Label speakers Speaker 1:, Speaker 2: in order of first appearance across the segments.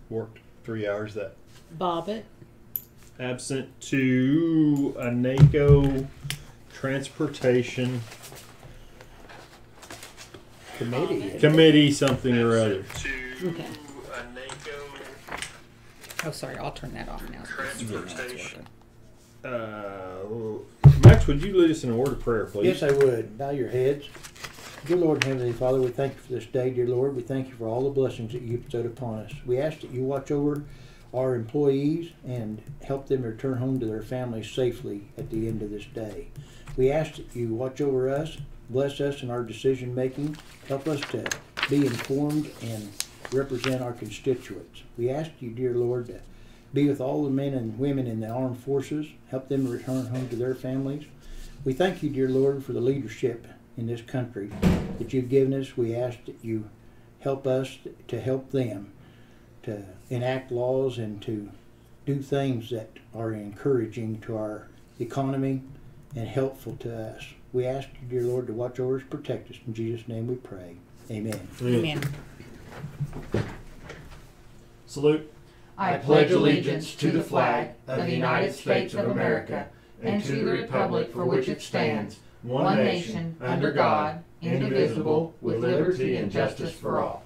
Speaker 1: worked 3 hours. That
Speaker 2: Bobbitt.
Speaker 1: absent to a NACO transportation committee something or other.
Speaker 2: Okay. Oh, sorry. I'll turn that off now.
Speaker 3: Transportation.
Speaker 1: Max, would you lead us in a word of prayer, please?
Speaker 4: Yes, I would. Bow your heads. Dear Lord and Heavenly Father, we thank you for this day, dear Lord. We thank you for all the blessings that you bestowed upon us. We ask that you watch over our employees and help them return home to their families safely at the end of this day. We ask that you watch over us, bless us in our decision making, help us to be informed and represent our constituents. We ask you, dear Lord, to be with all the men and women in the armed forces, help them return home to their families. We thank you, dear Lord, for the leadership in this country that you've given us. We ask that you help us to help them to enact laws and to do things that are encouraging to our economy and helpful to us. We ask you, dear Lord, to watch over us, protect us. In Jesus' name we pray. Amen.
Speaker 2: Amen.
Speaker 1: Salute.
Speaker 5: I pledge allegiance to the flag of the United States of America and to the republic for which it stands, one nation, under God, indivisible, with liberty and justice for all.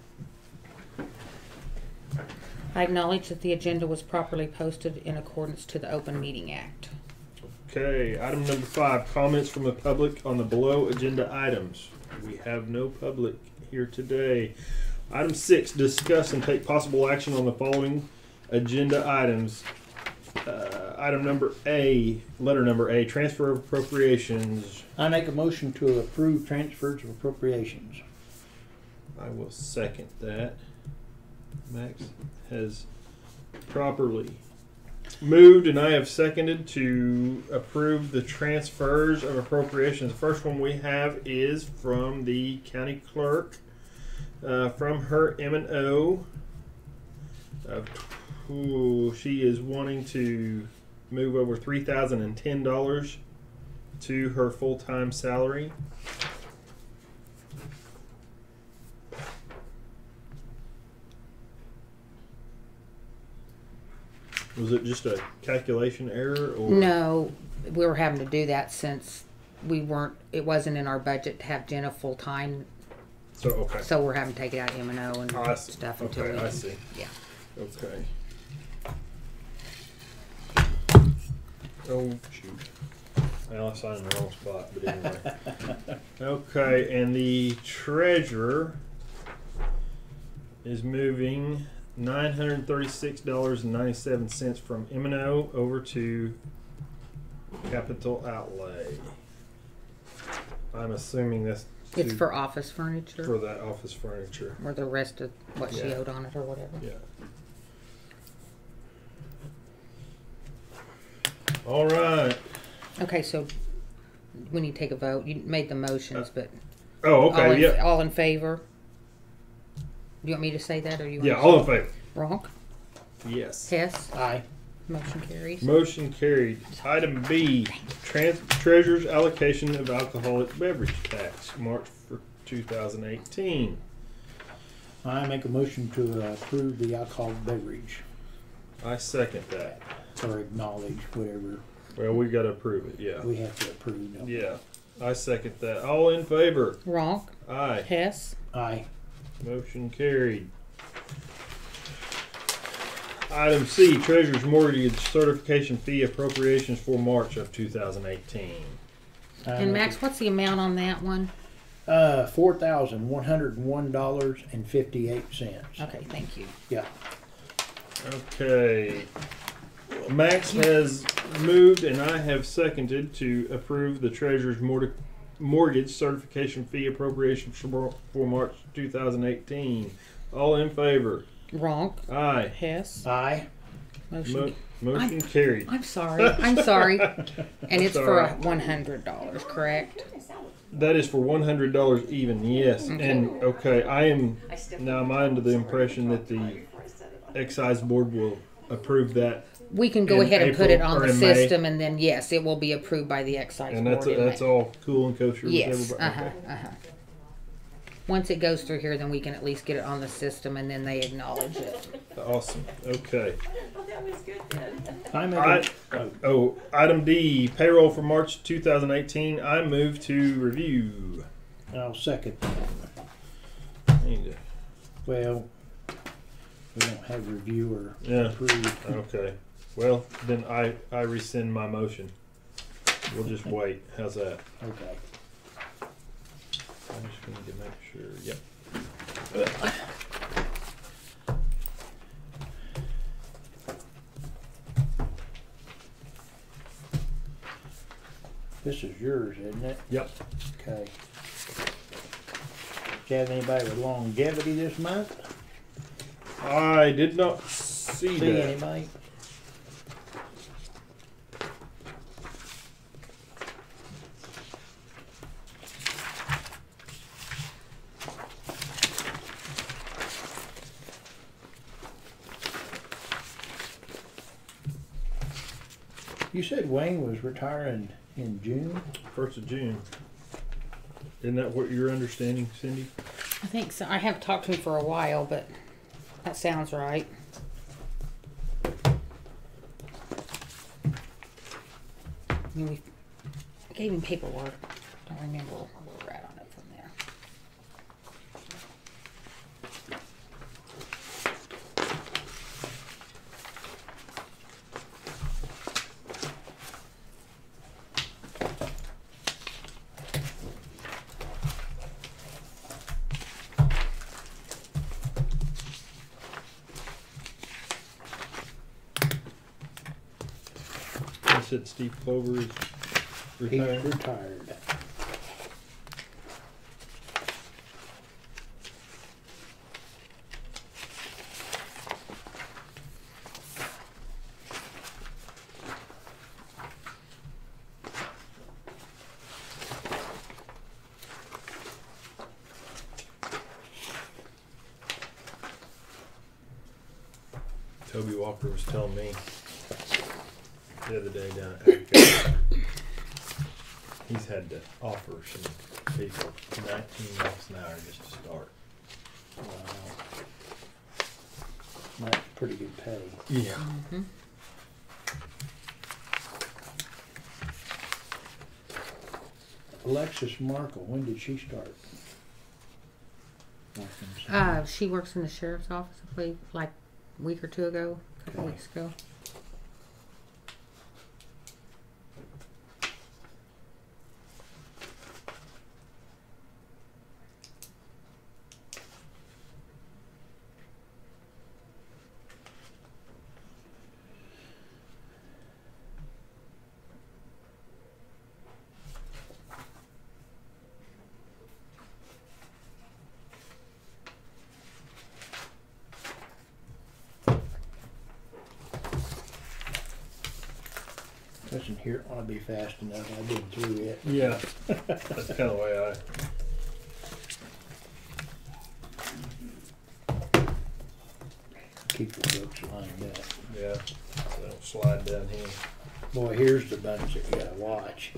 Speaker 2: I acknowledge that the agenda was properly posted in accordance to the Open Meeting Act.
Speaker 1: Okay, item number 5, comments from the public on the below agenda items. We have no public here today. Item 6, discuss and take possible action on the following agenda items. Item number A, letter number A, transfer of appropriations.
Speaker 4: I make a motion to approve transfers of appropriations.
Speaker 1: I will second that. Max has properly moved and I have seconded to approve the transfers of appropriations. The first one we have is from the county clerk, from her M&O. She is wanting to move over $3,010 to her full-time salary. Was it just a calculation error, or
Speaker 2: No, we were having to do that since it wasn't in our budget to have Jenna full time.
Speaker 1: So okay.
Speaker 2: So we're having to take it out of M&O and
Speaker 1: I see.
Speaker 2: stuff until
Speaker 1: Okay,
Speaker 2: we.
Speaker 1: I see.
Speaker 2: Yeah.
Speaker 1: Okay. Oh shoot! Well, I signed in the wrong spot, but anyway. Okay, and the treasurer is moving $936.97 from M&O over to capital outlay. I'm assuming that's
Speaker 2: It's for office furniture.
Speaker 1: for that office furniture.
Speaker 2: Or the rest of what she
Speaker 1: Yeah.
Speaker 2: owed on it or whatever.
Speaker 1: Yeah. All right.
Speaker 2: Okay, so we need to take a vote. You made the motions, but
Speaker 1: Oh, okay.
Speaker 2: all in favor? Do you want me to say that, or you?
Speaker 1: Yeah.
Speaker 2: Want
Speaker 1: All in favor?
Speaker 2: Ronk,
Speaker 1: Yes.
Speaker 2: Hess,
Speaker 4: Aye.
Speaker 2: motion carries.
Speaker 1: Motion carried. Item B, treasurer's allocation of alcoholic beverage tax, March for 2018.
Speaker 4: I make a motion to approve the alcohol beverage,
Speaker 1: I second that.
Speaker 4: or acknowledge, whatever
Speaker 1: Well, we got to approve it. Yeah.
Speaker 4: we have to approve. Don't we?
Speaker 1: Yeah. I second that. All in favor?
Speaker 2: Ronk,
Speaker 1: Aye.
Speaker 2: Hess,
Speaker 4: Aye.
Speaker 1: Motion carried. Item C, treasurer's mortgage certification fee appropriations for March of 2018.
Speaker 2: and Max. What's the amount on that one?
Speaker 4: $4,101.58.
Speaker 2: Okay, thank you.
Speaker 4: Yeah.
Speaker 1: Okay. Max has moved and I have seconded to approve the treasurer's mortgage certification fee appropriation for March 2018. All in favor?
Speaker 2: Ronk,
Speaker 1: Aye.
Speaker 2: Hess,
Speaker 4: Aye.
Speaker 2: motion.
Speaker 1: Motion carried.
Speaker 2: I'm sorry. I'm sorry. And it's
Speaker 1: That's
Speaker 2: for
Speaker 1: all right.
Speaker 2: $100, correct?
Speaker 1: That is for $100 even, yes.
Speaker 2: Okay.
Speaker 1: And okay, I am under the impression that the excise board will approve that,
Speaker 2: We can go
Speaker 1: In
Speaker 2: ahead and put it
Speaker 1: April
Speaker 2: on
Speaker 1: or
Speaker 2: the
Speaker 1: in May.
Speaker 2: system, and then yes, it will be approved by the excise
Speaker 1: and
Speaker 2: board.
Speaker 1: that's
Speaker 2: in
Speaker 1: that's
Speaker 2: May.
Speaker 1: all cool and kosher
Speaker 2: Yes.
Speaker 1: with everybody. Okay.
Speaker 2: once it goes through here, then we can at least get it on the system, and then they acknowledge it.
Speaker 1: Awesome. Okay.
Speaker 5: Oh, that was good then.
Speaker 4: I make
Speaker 1: Item D, payroll for March 2018. I move to review.
Speaker 4: I'll second that.
Speaker 1: Need to-
Speaker 4: Well, we don't have review or
Speaker 1: Yeah.
Speaker 4: approve.
Speaker 1: Okay. Well, then I rescind my motion. We'll just wait. How's that?
Speaker 4: Okay.
Speaker 1: I just need to make sure. Yep.
Speaker 4: This is yours, isn't it?
Speaker 1: Yep.
Speaker 4: Okay. Do you have anybody with longevity this month?
Speaker 1: I did not see
Speaker 4: See
Speaker 1: that.
Speaker 4: anybody? You said Wayne was retiring in June?
Speaker 1: 1st of June. Isn't that what you're understanding, Cindy?
Speaker 2: I think so. I haven't talked to him for a while, but that sounds right. I mean, we gave him paperwork. Don't remember where we're at on it from there.
Speaker 1: I said Steve Clover is
Speaker 4: He's
Speaker 1: retired.
Speaker 4: retired.
Speaker 1: Toby Walker was telling me the other day down at Agriculture, he's had to offer some people $19 an hour just to start.
Speaker 4: Wow. That's pretty good pay.
Speaker 1: Yeah.
Speaker 2: Mm-hmm.
Speaker 4: Alexis Markle, when did she start?
Speaker 2: She works in the sheriff's office, I believe, like a week or two ago, a couple
Speaker 4: Okay.
Speaker 2: weeks ago.
Speaker 4: Listen, here it ought to be fast enough. I've been through it.
Speaker 1: Yeah. That's kind of the way
Speaker 4: Keep the books lined up.
Speaker 1: yeah. So don't slide down here.
Speaker 4: Boy, here's the bunch that you gotta watch.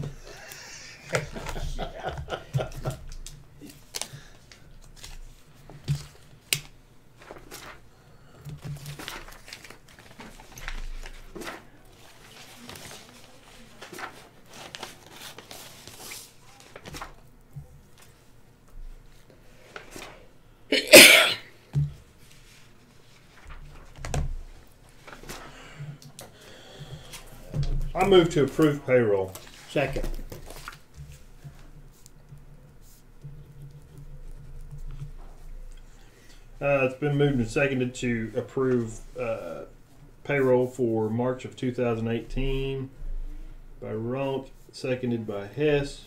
Speaker 1: I move to approve payroll.
Speaker 4: Second.
Speaker 1: It's been moved and seconded to approve payroll for March of 2018 by Ronk, seconded by Hess.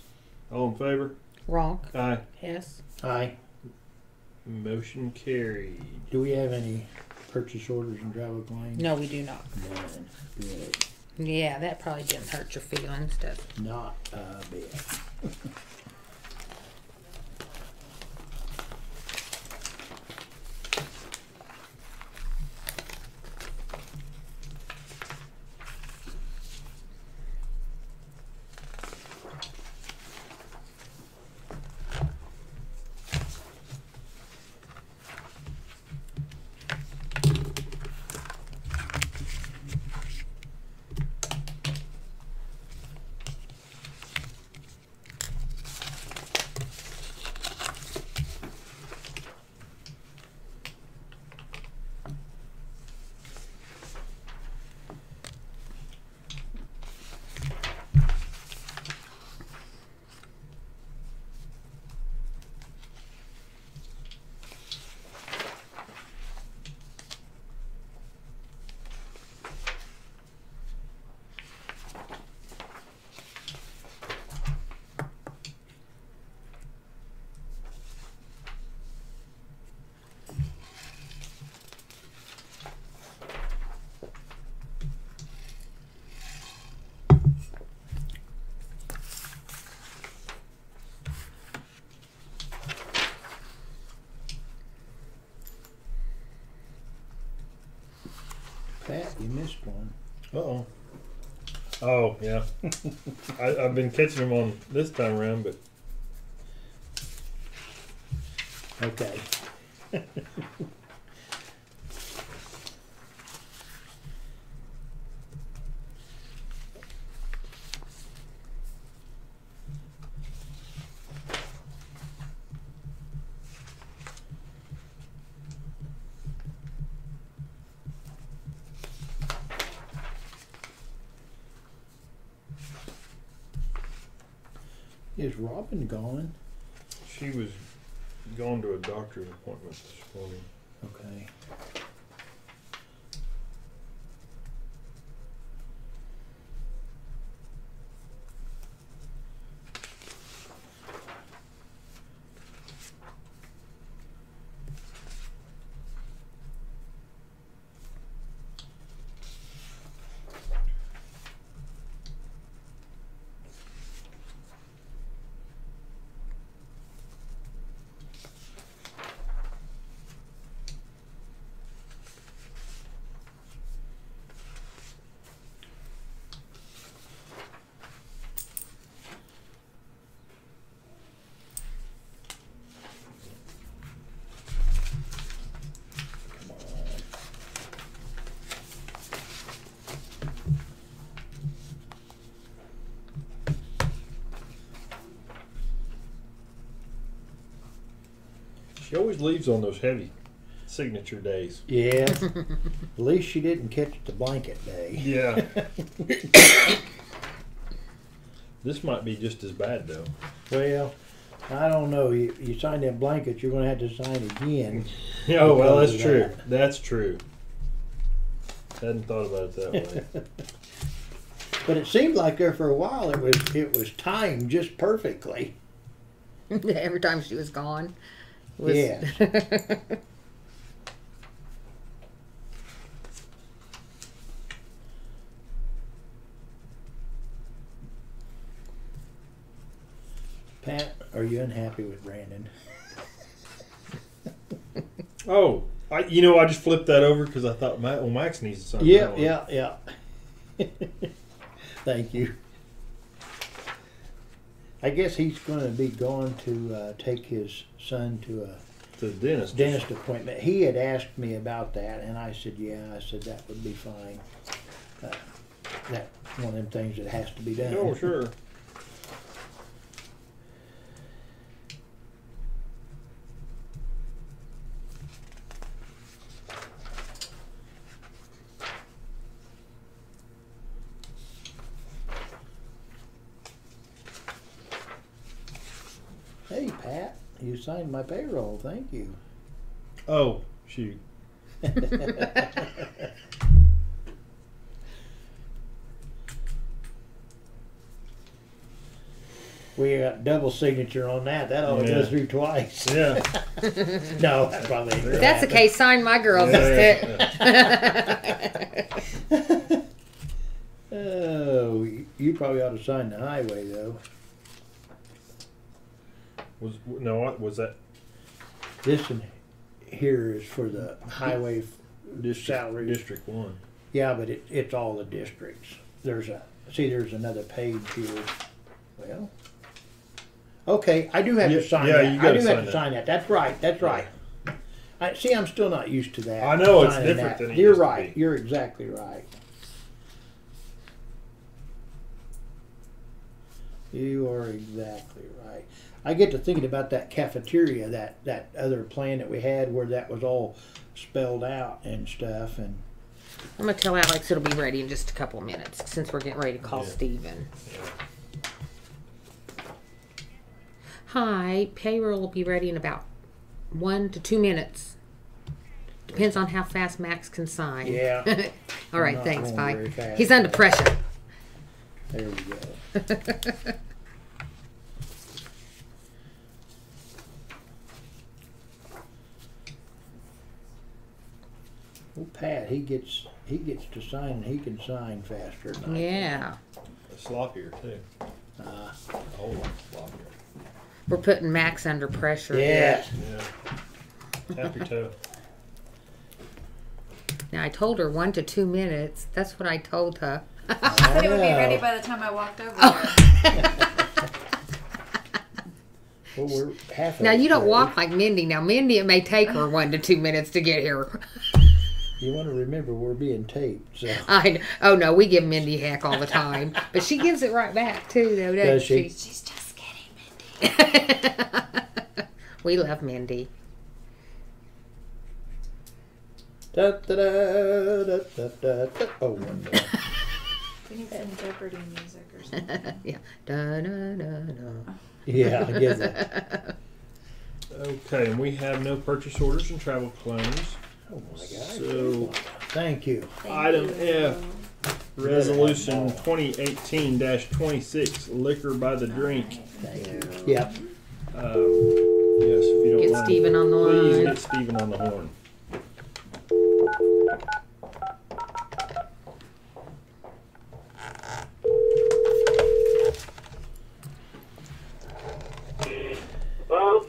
Speaker 1: All in favor?
Speaker 2: Ronk,
Speaker 1: Aye.
Speaker 2: Hess.
Speaker 4: Aye.
Speaker 1: Motion carried.
Speaker 4: Do we have any purchase orders and travel claims?
Speaker 2: No, we do not.
Speaker 4: None. Good.
Speaker 2: Yeah, that probably didn't hurt your feelings, does it?
Speaker 4: Not a bit. Pat, you missed one.
Speaker 1: Uh-oh. Oh, yeah. I've been catching them on this time around, but
Speaker 4: Okay. Is Robin gone?
Speaker 1: she was going to a doctor's appointment this morning.
Speaker 4: Okay.
Speaker 1: She always leaves on those heavy signature days.
Speaker 4: Yeah. At least she didn't catch the blanket day.
Speaker 1: Yeah. This might be just as bad, though.
Speaker 4: Well, I don't know. You sign that blanket, you're going to have to sign again.
Speaker 1: Oh, well, that's
Speaker 4: Because of
Speaker 1: true.
Speaker 4: that.
Speaker 1: That's true. Hadn't thought about it that way.
Speaker 4: But it seemed like there for a while it was timed just perfectly.
Speaker 2: Every time she was gone. Was
Speaker 4: Yeah. Pat, are you unhappy with Brandon?
Speaker 1: Oh, I just flipped that over because I thought, Max needs to sign
Speaker 4: Yeah,
Speaker 1: that one.
Speaker 4: yeah. Thank you. I guess he's going to be going to take his son to a
Speaker 1: To the dentist.
Speaker 4: dentist appointment. He had asked me about that, and I said, yeah. I said that would be fine. That's one of them things that has to be done.
Speaker 1: Oh, sure.
Speaker 4: Hey, Pat, you signed my payroll. Thank you.
Speaker 1: Oh, shoot.
Speaker 4: We got double signature on that. That ought to
Speaker 1: Yeah.
Speaker 4: go through twice.
Speaker 1: Yeah.
Speaker 4: No, that probably ain't
Speaker 2: If
Speaker 4: gonna
Speaker 2: that's the
Speaker 4: happen.
Speaker 2: case, sign my girls instead.
Speaker 4: Oh, you probably ought to sign the highway though.
Speaker 1: Was that
Speaker 4: This one here is for the highway salary.
Speaker 1: District 1?
Speaker 4: Yeah, but it's all the districts. There's another page here. Well, okay, I do have to sign
Speaker 1: yeah,
Speaker 4: that.
Speaker 1: you
Speaker 4: I
Speaker 1: gotta
Speaker 4: do
Speaker 1: sign
Speaker 4: have to
Speaker 1: that.
Speaker 4: sign that. That's right. That's right. I'm still not used to that.
Speaker 1: I know, it's
Speaker 4: signing
Speaker 1: different
Speaker 4: that.
Speaker 1: than it
Speaker 4: You're
Speaker 1: used to
Speaker 4: right.
Speaker 1: be.
Speaker 4: You're exactly right. You are exactly right. I get to thinking about that cafeteria, that other plan that we had where that was all spelled out and stuff. And
Speaker 2: I'm gonna tell Alex it'll be ready in just a couple of minutes since we're getting ready to call
Speaker 1: Yeah.
Speaker 2: Steven.
Speaker 1: Yeah.
Speaker 2: Hi, payroll will be ready in about 1 to 2 minminutes. Depends on how fast Max can sign.
Speaker 4: yeah,
Speaker 2: All right,
Speaker 4: Not
Speaker 2: thanks.
Speaker 4: going
Speaker 2: Bye.
Speaker 4: very fast.
Speaker 2: He's under pressure.
Speaker 4: there we go. Well, Pat, he gets to sign, and he can sign faster than I can.
Speaker 2: Yeah,
Speaker 1: Sloppier, too. A whole lot sloppier.
Speaker 2: we're putting Max under pressure.
Speaker 4: Yeah.
Speaker 1: Yeah. Tap your toe.
Speaker 2: Now I told her 1 to 2 minutes. That's what I told her.
Speaker 3: I said it would be ready by the time I walked over there.
Speaker 4: Well, we're half of
Speaker 2: Now
Speaker 4: it
Speaker 2: you don't
Speaker 4: ready.
Speaker 2: walk like Mindy. Now Mindy, it may take her 1 to 2 minutes to get here.
Speaker 4: You want to remember we're being taped, so.
Speaker 2: Oh no, we give Mindy heck all the time, but she gives it right back too, though, doesn't
Speaker 4: Does she?
Speaker 3: She's just kidding, Mindy.
Speaker 2: We love Mindy.
Speaker 4: Da, da, da, da, da, da, da. Oh, one more.
Speaker 3: We need some Jeopardy music or something.
Speaker 2: Yeah. Da, da, da, da.
Speaker 4: Yeah, I get that.
Speaker 1: Okay, and we have no purchase orders and travel claims.
Speaker 4: Oh my God.
Speaker 1: So,
Speaker 4: Thank you.
Speaker 1: item F, resolution 2018-26, liquor by the drink.
Speaker 4: Thank you. Yep.
Speaker 1: Yes, if you don't
Speaker 2: Get
Speaker 1: mind,
Speaker 2: Stephen on the
Speaker 1: please
Speaker 2: line.
Speaker 1: get Stephen on the horn.
Speaker 6: Well,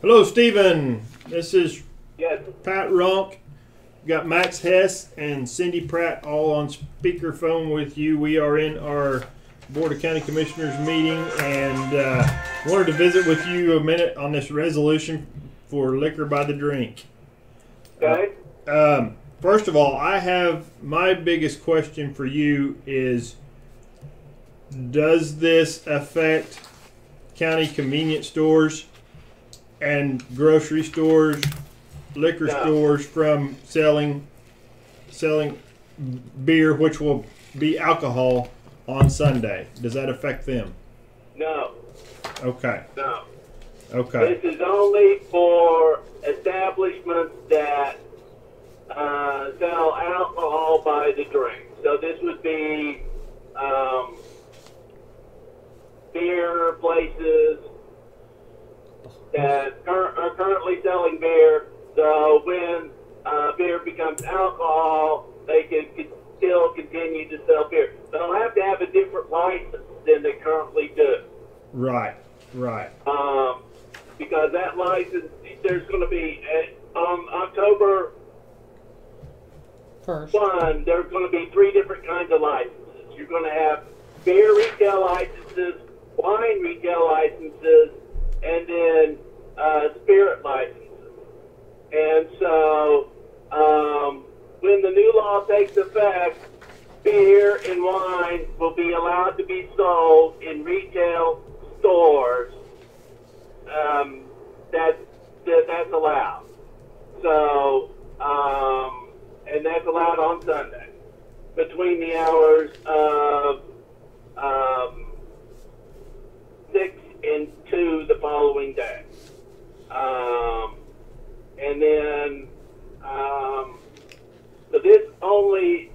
Speaker 1: Hello, Stephen. This is
Speaker 6: yes,
Speaker 1: Pat Ronk. We got Max Hess and Cindy Pratt all on speakerphone with you. We are in our Board of County Commissioners meeting and wanted to visit with you a minute on this resolution for liquor by the drink.
Speaker 6: okay.
Speaker 1: First of all, I have my biggest question for you is, does this affect county convenience stores and grocery stores, liquor
Speaker 6: No.
Speaker 1: stores from selling beer, which will be alcohol, on Sunday? Does that affect them?
Speaker 6: No,
Speaker 1: Okay.
Speaker 6: no.
Speaker 1: Okay.
Speaker 6: This is only for establishments that sell alcohol by the drink. So this would be beer places that are currently selling beer. So when beer becomes alcohol, they can still continue to sell beer. They'll have to have a different license than they currently do.
Speaker 1: Right. Right.
Speaker 6: Because that license, there's going to be, on October
Speaker 2: First.
Speaker 6: 1, there's going to be 3 different kinds of licenses. You're going to have beer retail licenses, wine retail licenses, and then spirit licenses. And so, when the new law takes effect, beer and wine will be allowed to be sold in retail stores. That's allowed. So, and that's allowed on Sunday between the hours of 6 and 2 the following day. And then, so this only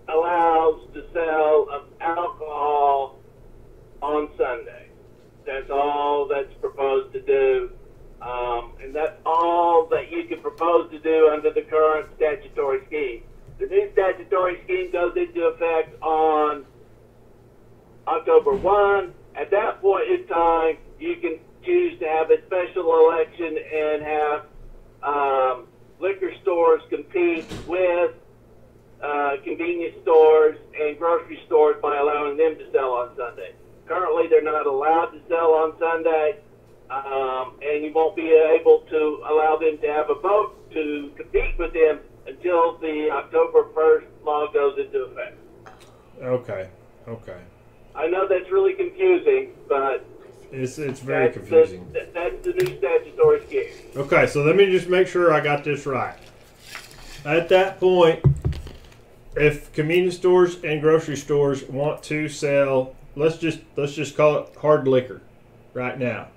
Speaker 6: allows the sale of alcohol on Sunday. That's all that's proposed to do. And that's all that you can propose to do under the current statutory scheme. The new statutory scheme goes into effect on October 1. At that point in time, you can choose to have a special election and have liquor stores compete with convenience stores and grocery stores by allowing them to sell on Sunday. Currently, they're not allowed to sell on Sunday, and you won't be able to allow them to have a vote to compete with them until the October 1st law goes into effect.
Speaker 1: Okay. Okay.
Speaker 6: I know that's really confusing, but
Speaker 1: It's very
Speaker 6: that's
Speaker 1: confusing.
Speaker 6: That's the new statutory scheme.
Speaker 1: Okay, so let me just make sure I got this right. At that point, if convenience stores and grocery stores want to sell, let's just call it hard liquor right now.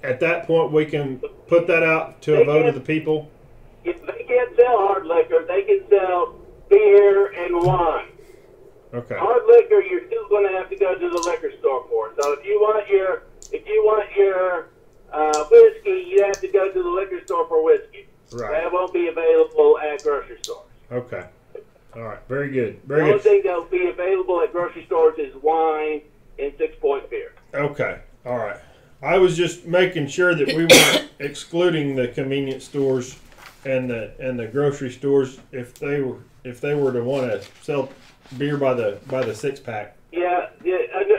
Speaker 1: At that point, we can put that out to a vote of the people.
Speaker 6: If they can't sell hard liquor, they can sell beer and wine.
Speaker 1: Okay.
Speaker 6: Hard liquor, you're still going to have to go to the liquor store for. So if you want your whiskey, you have to go to the liquor store for whiskey.
Speaker 1: Right.
Speaker 6: That won't be available at grocery stores.
Speaker 1: Okay. All right. Very good.
Speaker 6: The
Speaker 1: Very
Speaker 6: only
Speaker 1: good.
Speaker 6: thing that will be available at grocery stores is wine and 6-point beer.
Speaker 1: Okay. All right. I was just making sure that we weren't excluding the convenience stores and the grocery stores, if they were to want to sell beer by the 6-pack.
Speaker 6: Yeah,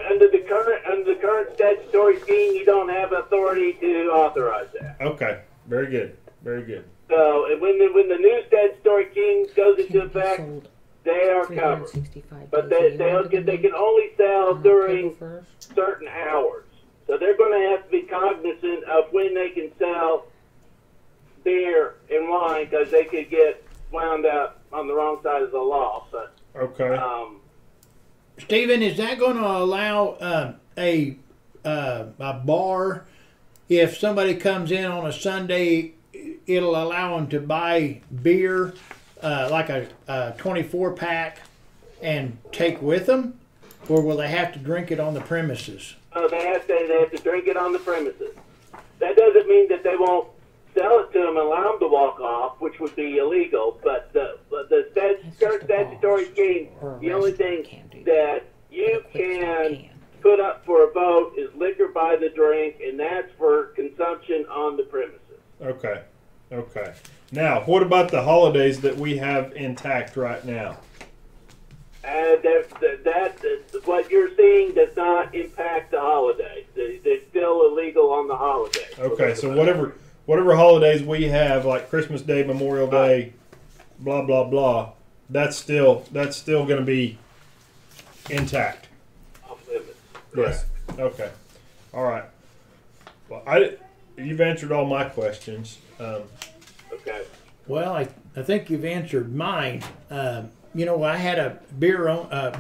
Speaker 6: under the current statutory scheme, you don't have authority to authorize that.
Speaker 1: Okay, very good, very good.
Speaker 6: So and when the new statutory scheme goes into effect, they are covered.
Speaker 2: 365
Speaker 6: But
Speaker 2: days.
Speaker 6: they can only sell during
Speaker 2: October 1st.
Speaker 6: certain hours. So they're going to have to be cognizant of when they can sell beer and wine because they could get wound up on the wrong side of the law. But
Speaker 1: Okay.
Speaker 4: Stephen, is that going to allow a bar, if somebody comes in on a Sunday, it'll allow them to buy beer, like a 24-pack, and take with them? Or will they have to drink it on the premises?
Speaker 6: they have to drink it on the premises. That doesn't mean that they won't sell it to them and allow them to walk off, which would be illegal. But the current statutory scheme, the only thing that you can put up for a vote is liquor by the drink, and that's for consumption on the premises.
Speaker 1: Okay. Okay. Now, what about the holidays that we have intact right now?
Speaker 6: What you're seeing does not impact the holidays. They're still illegal on the holidays.
Speaker 1: Okay, so whatever holidays we have, like Christmas Day, Memorial Day, blah blah blah, that's still going to be intact.
Speaker 6: Off limits.
Speaker 1: Yes. Okay. All right. Well, you've answered all my questions.
Speaker 6: Okay.
Speaker 4: Well, I think you've answered mine. I had a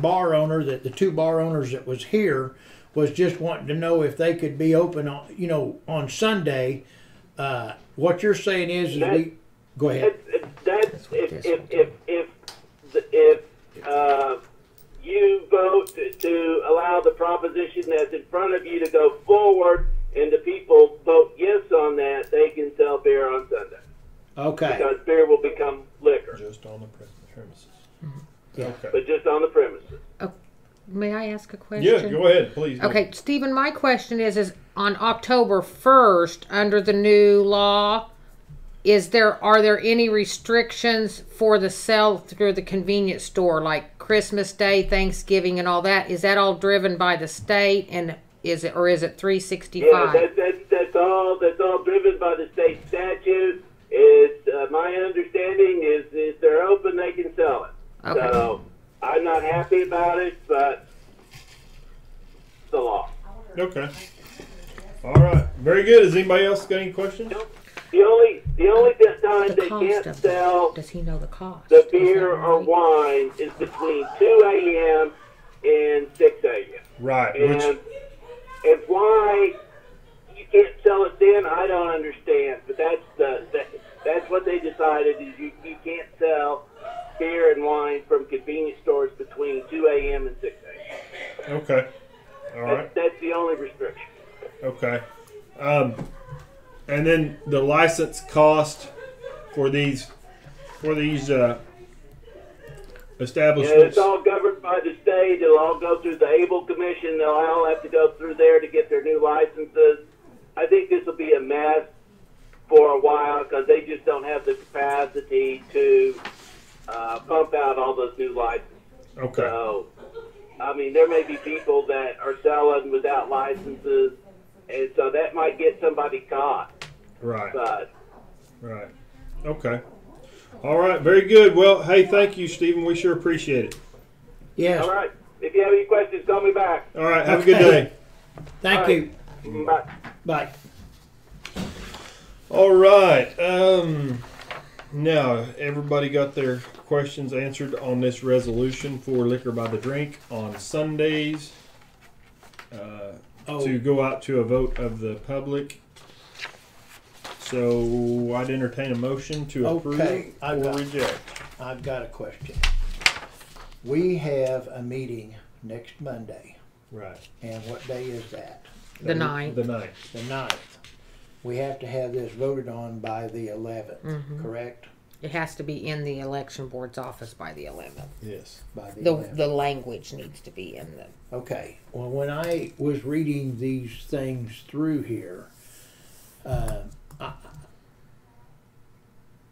Speaker 4: bar owner that the two bar owners that was here was just wanting to know if they could be open on Sunday. What you're saying is we go ahead.
Speaker 6: If you vote to allow the proposition that's in front of you to go forward, and the people vote yes on that, they can sell beer on Sunday.
Speaker 4: Okay.
Speaker 6: Because beer will become liquor.
Speaker 1: Just on the premises.
Speaker 4: Yeah.
Speaker 1: Okay.
Speaker 6: But just on the premises.
Speaker 2: May I ask a question?
Speaker 1: Yeah, go ahead, please.
Speaker 2: Okay, Stephen, my question is on October 1st, under the new law, are there any restrictions for the sale through the convenience store, like Christmas Day, Thanksgiving, and all that? Is that all driven by the state, and is it 365?
Speaker 6: Yeah, that's all driven by the state statute. It's my understanding is if they're open, they can sell it.
Speaker 2: Okay.
Speaker 6: So I'm not happy about it, but it's the law.
Speaker 1: Okay. All right. Very good. Has anybody else got any questions?
Speaker 6: The only time
Speaker 2: The
Speaker 6: they
Speaker 2: cost
Speaker 6: can't
Speaker 2: of
Speaker 6: sell
Speaker 2: Does he know the cost?
Speaker 6: the
Speaker 2: Is that
Speaker 6: beer or
Speaker 2: right?
Speaker 6: wine is between 2 a.m. and 6 a.m.
Speaker 1: Right.
Speaker 6: And why you can't sell it then, I don't understand. But that's what they decided is you can't sell beer and wine from convenience stores between 2 a.m. and 6 a.m.
Speaker 1: Okay. All right.
Speaker 6: That's the only restriction.
Speaker 1: Okay. And then the license cost for these establishments.
Speaker 6: Yeah, it's all governed by the state. It'll all go through the Able Commission. They'll all have to go through there to get their new licenses. I think this will be a mess for a while because they just don't have the capacity to pump out all those new licenses.
Speaker 1: Okay.
Speaker 6: So, I mean, there may be people that are selling without licenses, and so that might get somebody caught.
Speaker 1: Right.
Speaker 6: But
Speaker 1: Right. Okay. All right. Very good. Well, hey, thank you, Stephen. We sure appreciate it.
Speaker 4: Yes.
Speaker 6: all right, if you have any questions, call me back.
Speaker 1: All right. Have a good day.
Speaker 4: Thank
Speaker 6: All right.
Speaker 4: you.
Speaker 6: Bye.
Speaker 4: Bye.
Speaker 1: All right. Now, everybody got their questions answered on this resolution for liquor by the drink on Sundays to go out to a vote of the public. So I'd entertain a motion to approve
Speaker 4: I've
Speaker 1: or
Speaker 4: got-
Speaker 1: reject.
Speaker 4: I've got a question. We have a meeting next Monday,
Speaker 1: Right.
Speaker 4: and what day is that?
Speaker 2: The 9th.
Speaker 1: The 9th.
Speaker 4: The 9th. We have to have this voted on by the 11th,
Speaker 2: Mm-hmm.
Speaker 4: correct?
Speaker 2: It has to be in the election board's office by the 11th.
Speaker 1: Yes.
Speaker 4: By the
Speaker 2: The
Speaker 4: 11th.
Speaker 2: the language needs to be in the.
Speaker 4: Okay. Well, when I was reading these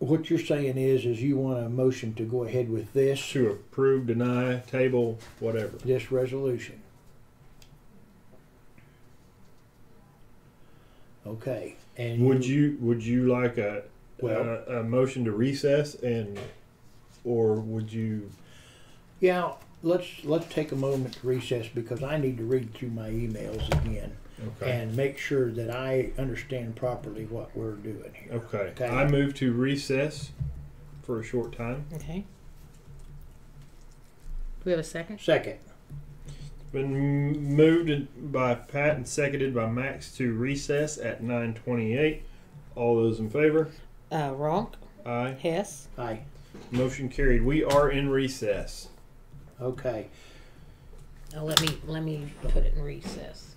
Speaker 4: what you're saying is you want a motion to go ahead with this,
Speaker 1: To approve, deny, table, whatever.
Speaker 4: this resolution. Okay. And
Speaker 1: Would you like
Speaker 4: Well-
Speaker 1: a motion to recess or would you?
Speaker 4: Yeah, let's take a moment to recess because I need to read through my emails again
Speaker 1: Okay.
Speaker 4: and make sure that I understand properly what we're doing here.
Speaker 1: Okay.
Speaker 4: Okay.
Speaker 1: I move to recess for a short time.
Speaker 2: Okay. Do we have a second?
Speaker 4: Second.
Speaker 1: Been moved by Pat and seconded by Max to recess at 9:28. All those in favor?
Speaker 2: Ronk,
Speaker 1: Aye.
Speaker 2: Hess.
Speaker 4: Aye.
Speaker 1: Motion carried. We are in recess.
Speaker 4: Okay.
Speaker 2: Now let me put it in recess.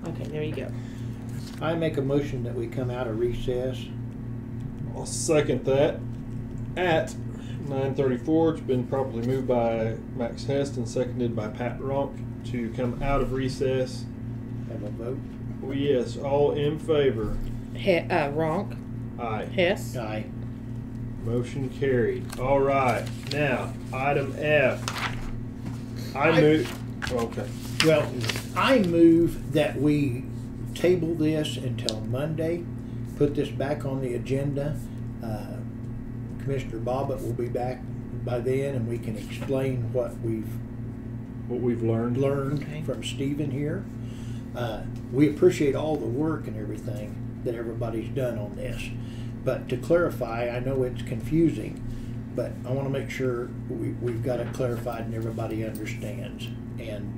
Speaker 2: Okay, there you go.
Speaker 4: I make a motion that we come out of recess.
Speaker 1: I'll second that. At 9:34, it's been properly moved by Max Hest and seconded by Pat Ronk to come out of recess.
Speaker 4: Have a vote.
Speaker 1: Oh, yes, all in favor.
Speaker 2: Ronk,
Speaker 1: Aye.
Speaker 2: Hess.
Speaker 4: Aye.
Speaker 1: Motion carried. All right. Now, item F. I move. Okay.
Speaker 4: Well, I move that we table this until Monday, put this back on the agenda. Commissioner Bobbitt will be back by then, and we can explain what we've
Speaker 1: What we've learned.
Speaker 2: Okay.
Speaker 4: from Stephen here. We appreciate all the work and everything that everybody's done on this. But to clarify, I know it's confusing, but I want to make sure we've got it clarified and everybody understands. And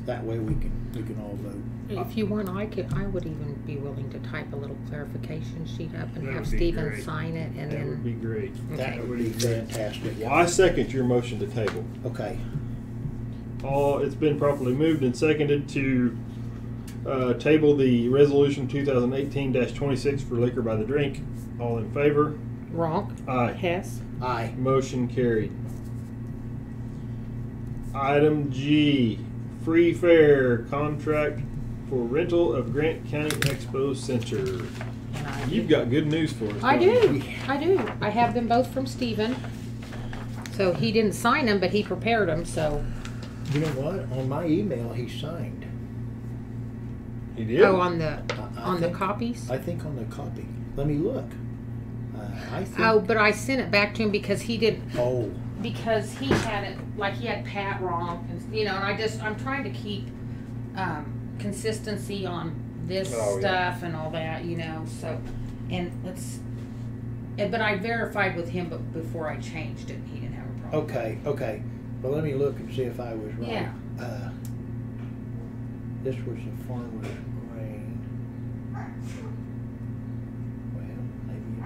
Speaker 4: that way we can all vote.
Speaker 2: If you want, I would even be willing to type a little clarification sheet up and
Speaker 1: That
Speaker 2: have
Speaker 1: would be
Speaker 2: Stephen
Speaker 1: great.
Speaker 2: sign it, and
Speaker 1: That
Speaker 2: then.
Speaker 1: would be great.
Speaker 4: That would be fantastic.
Speaker 1: Well, I second your motion to table.
Speaker 4: Okay.
Speaker 1: It's been properly moved and seconded to table the resolution 2018-26 for liquor by the drink. All in favor?
Speaker 2: Ronk,
Speaker 1: Aye.
Speaker 2: Hess.
Speaker 4: Aye.
Speaker 1: Motion carried. Item G, free fare contract for rental of Grant County Expo Center.
Speaker 2: And
Speaker 1: You've got good news for us.
Speaker 2: I
Speaker 1: don't you?
Speaker 2: do. I do. I have them both from Stephen. So he didn't sign them, but he prepared them. So.
Speaker 4: You know what? On my email, he signed.
Speaker 1: He did.
Speaker 2: Oh, on the
Speaker 4: I think-
Speaker 2: copies.
Speaker 4: I think on the copy. Let me look. I think.
Speaker 2: Oh, but I sent it back to him because he didn't.
Speaker 4: Oh.
Speaker 2: Because he had it like he had Pat wrong, and and I'm trying to keep consistency on this
Speaker 1: Oh, yeah.
Speaker 2: stuff and all that, So, but I verified with him, but before I changed it, he didn't have a problem.
Speaker 4: Okay. Well, let me look and see if I was right.
Speaker 2: Yeah.
Speaker 4: This was the farmer's grain. Well,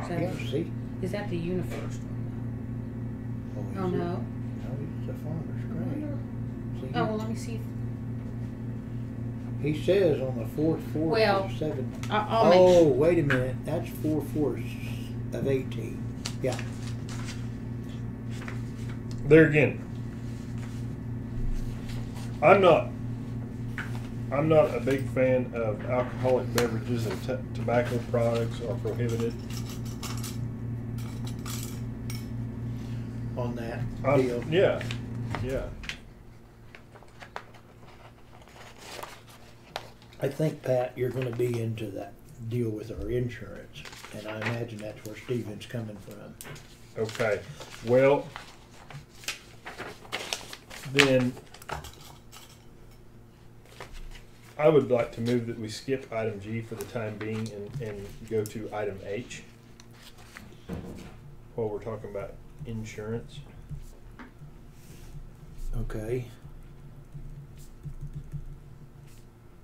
Speaker 4: maybe. Yeah, see?
Speaker 2: Is that the UniFirst one?
Speaker 4: Oh,
Speaker 2: Oh
Speaker 4: is it?
Speaker 2: no.
Speaker 4: No, it's the farmer's grain. See,
Speaker 2: Oh well, let me see.
Speaker 4: he says on the 4th
Speaker 2: Well,
Speaker 4: of 7.
Speaker 2: I'll
Speaker 4: Oh,
Speaker 2: make.
Speaker 4: wait a minute. That's 4/4 of 18. Yeah.
Speaker 1: There again. I'm not a big fan of alcoholic beverages, and tobacco products are prohibited.
Speaker 4: On that deal.
Speaker 1: Yeah.
Speaker 4: I think, Pat, you're going to be into that deal with our insurance, and I imagine that's where Stephen's coming from.
Speaker 1: Okay. Well, then I would like to move that we skip item G for the time being and go to item H while we're talking about insurance.
Speaker 4: Okay.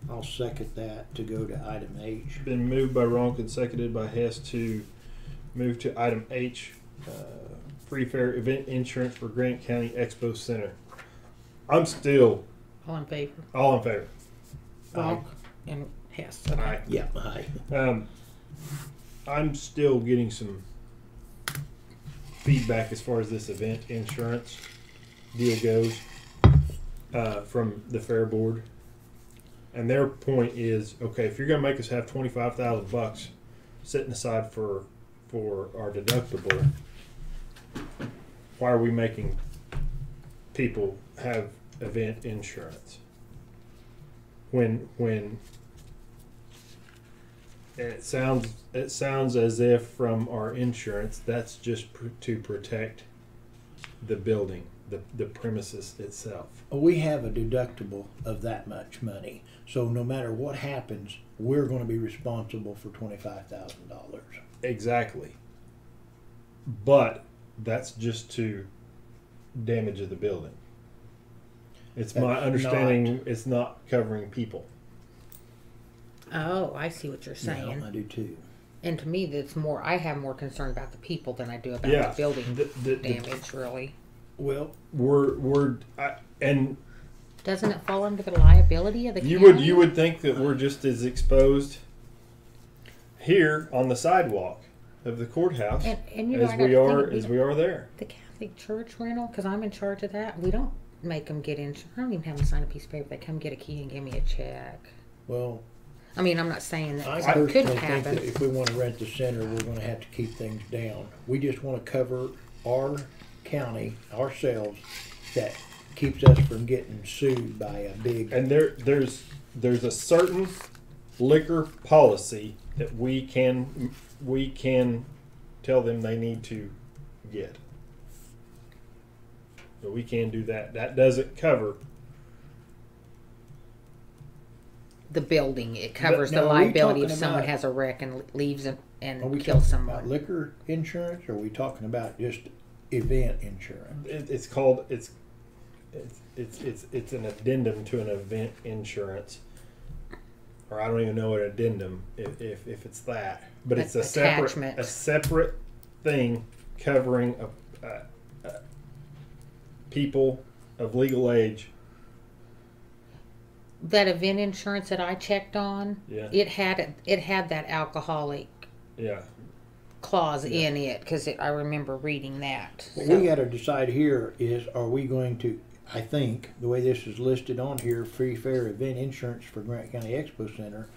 Speaker 4: I'll second that to go to item H.
Speaker 1: Been moved by Ronk and seconded by Hess to move to item H, free fare event insurance for Grant County Expo Center. I'm still
Speaker 2: All in favor.
Speaker 1: all in favor.
Speaker 2: Ronk and Hess. Okay.
Speaker 1: Aye.
Speaker 4: Yeah, aye.
Speaker 1: I'm still getting some feedback as far as this event insurance deal goes from the fair board, and their point is, okay, if you're going to make us have $25,000 sitting aside for our deductible, why are we making people have event insurance when it sounds as if from our insurance that's just to protect the building, the premises itself.
Speaker 4: We have a deductible of that much money, so no matter what happens, we're going to be responsible for $25,000.
Speaker 1: Exactly. But that's just to damage of the building. It's my
Speaker 4: That's
Speaker 1: understanding it's not covering people.
Speaker 2: Oh, I see what you're saying.
Speaker 4: Yeah, I do too.
Speaker 2: And to me, that's more. I have more concern about the people than I do about
Speaker 1: Yeah.
Speaker 2: the building
Speaker 1: The
Speaker 2: damage. Really.
Speaker 4: Well,
Speaker 1: and
Speaker 2: Doesn't it fall under the liability of the
Speaker 1: You
Speaker 2: county?
Speaker 1: would think that we're just as exposed here on the sidewalk of the courthouse
Speaker 2: And you know,
Speaker 1: as
Speaker 2: I got
Speaker 1: we
Speaker 2: to
Speaker 1: are
Speaker 2: think,
Speaker 1: as we are there.
Speaker 2: the Catholic Church rental, because I'm in charge of that. We don't make them get in. I don't even have them sign a piece of paper. They come get a key and give me a check.
Speaker 4: Well,
Speaker 2: I mean, I'm not saying that
Speaker 4: I
Speaker 2: it
Speaker 4: personally
Speaker 2: couldn't
Speaker 4: think
Speaker 2: happen.
Speaker 4: that if we want to rent the center, we're going to have to keep things down. We just want to cover our county, ourselves, that keeps us from getting sued by a big.
Speaker 1: And there's a certain liquor policy that we can tell them they need to get. So we can do that. That doesn't cover.
Speaker 2: The building, it covers
Speaker 4: now,
Speaker 2: the
Speaker 4: are we
Speaker 2: liability if
Speaker 4: talking
Speaker 2: someone
Speaker 4: about-
Speaker 2: has a wreck and leaves
Speaker 4: Are
Speaker 2: and
Speaker 4: we
Speaker 2: kills
Speaker 4: talking about
Speaker 2: someone.
Speaker 4: liquor insurance, or are we talking about just event insurance?
Speaker 1: It's called it's an addendum to an event insurance, or I don't even know an addendum if it's that, but it's a
Speaker 2: Attachment.
Speaker 1: separate thing covering people of legal age.
Speaker 2: That event insurance that I checked on,
Speaker 1: Yeah.
Speaker 2: it had that alcoholic
Speaker 1: Yeah.
Speaker 2: clause in it because I remember reading that.
Speaker 4: What
Speaker 2: So-
Speaker 4: we got to decide here is, are we going to, I think, the way this is listed on here, free, fair event insurance for Grant County Expo Center,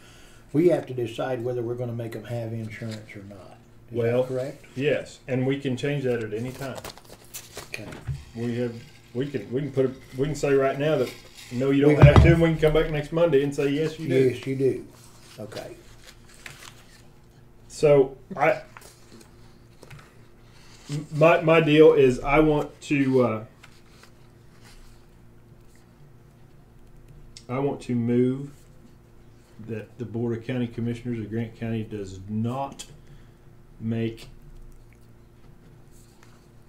Speaker 4: we have to decide whether we're going to make them have insurance or not. Is
Speaker 1: Well-
Speaker 4: that correct?
Speaker 1: Yes, and we can change that at any time.
Speaker 4: Okay.
Speaker 1: We can say right now that no, you
Speaker 4: We
Speaker 1: don't have
Speaker 4: can.
Speaker 1: to, and we can come back next Monday and say yes, you do.
Speaker 4: Yes, you do. Okay.
Speaker 1: So my deal is I want to move that the Board of County Commissioners of Grant County does not make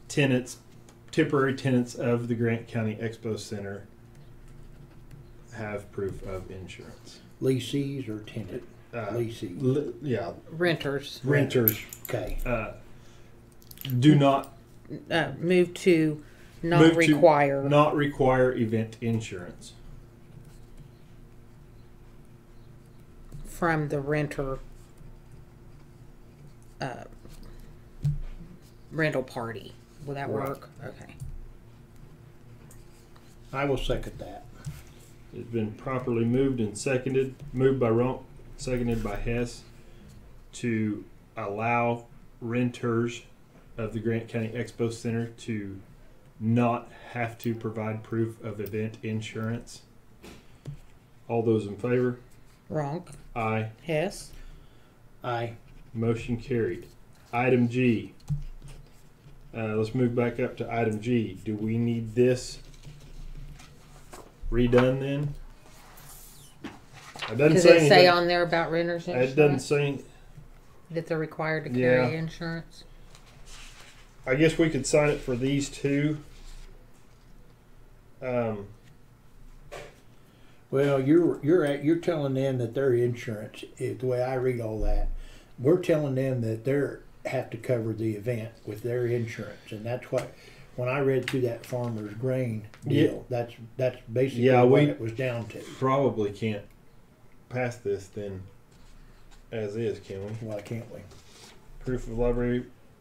Speaker 1: temporary tenants of the Grant County Expo Center have proof of insurance.
Speaker 4: Leasees or tenant? Leasees.
Speaker 1: Yeah,
Speaker 2: Renters
Speaker 1: renters
Speaker 4: Okay.
Speaker 1: do not
Speaker 2: move to not
Speaker 1: move to
Speaker 2: require.
Speaker 1: not require event insurance.
Speaker 2: From the renter rental party. Will that
Speaker 1: Right.
Speaker 2: work? Okay.
Speaker 4: I will second that.
Speaker 1: It's been properly moved and seconded. Moved by Ronk, seconded by Hess, to allow renters of the Grant County Expo Center to not have to provide proof of event insurance. All those in favor?
Speaker 2: Ronk.
Speaker 1: Aye.
Speaker 2: Hess.
Speaker 4: Aye.
Speaker 1: Motion carried. Item G. Let's move back up to item G. Do we need this redone then? It doesn't
Speaker 2: Does
Speaker 1: say
Speaker 2: it say
Speaker 1: anything.
Speaker 2: on there about renters insurance?
Speaker 1: It doesn't say.
Speaker 2: That they're required to carry
Speaker 1: Yeah.
Speaker 2: insurance?
Speaker 1: I guess we could sign it for these two.
Speaker 4: Well, you're telling them that their insurance, the way I read all that, we're telling them that they have to cover the event with their insurance, and that's what. When I read through that farmer's grain deal, that's basically
Speaker 1: Yeah,
Speaker 4: what
Speaker 1: we-
Speaker 4: it was down to.
Speaker 1: Probably can't pass this then as is, can we?
Speaker 4: Why can't we?
Speaker 1: Proof of